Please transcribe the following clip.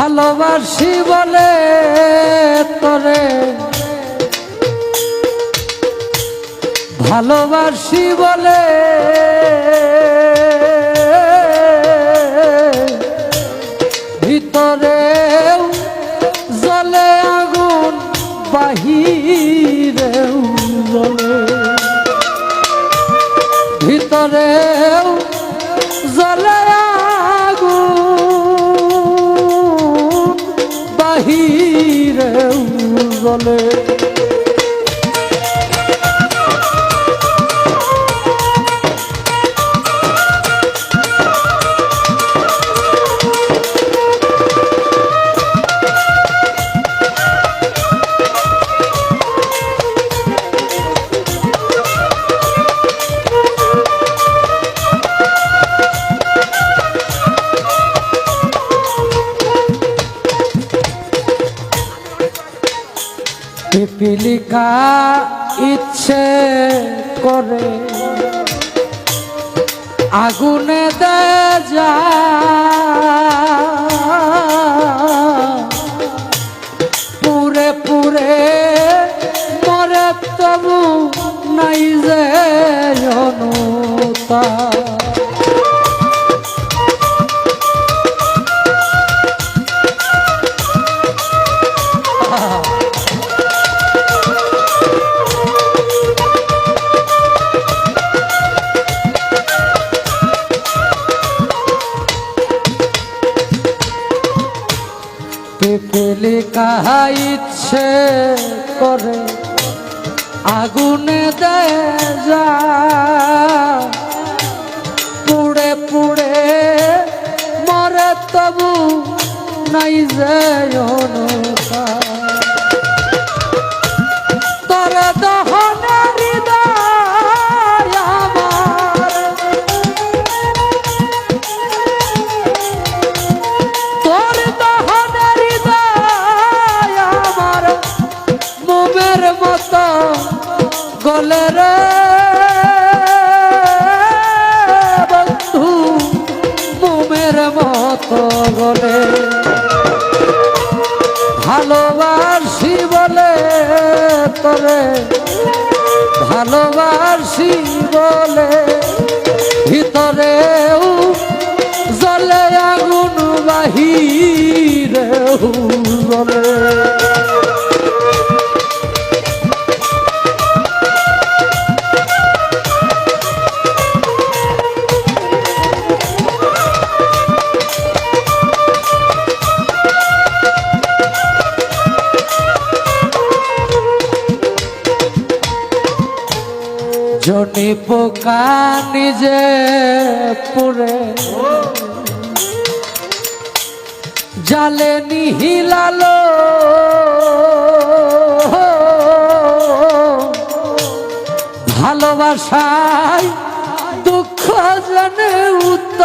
ভালোবাসি বলে তোরে, ভালোবাসি বলে ভিতরেও জ্বলে আগুন, বাহিরেও জ্বলে, ভিতরেও জ্বলে আগুন, বাহিরেও জ্বলে। পিপিলিকা ইচ্ছে করে আগুনে দেয় যা, পুরে পুরে মরে তবু নাই যে অনুতা। পিপিলিকা ইচ্ছে করে আগুনে দেয় যা, পুড়ে পুড়ে মরে তবু নাই যে অনুতা। তোর দহনে হৃদয় আমার, তোর দহনে হৃদয় আমার মোমের মতো গলে রে বন্ধু, মোমের মতো গলে। ভালোবাসি বলে তোরে, ভালোবাসি বলে ভিতরেও জ্বলে আগুন, বাহিরেও জ্বলে। জনি পোকা নিজে পুরে জালে নিহিলালো, ভালোবাসায় দুঃখ জানে উত্তর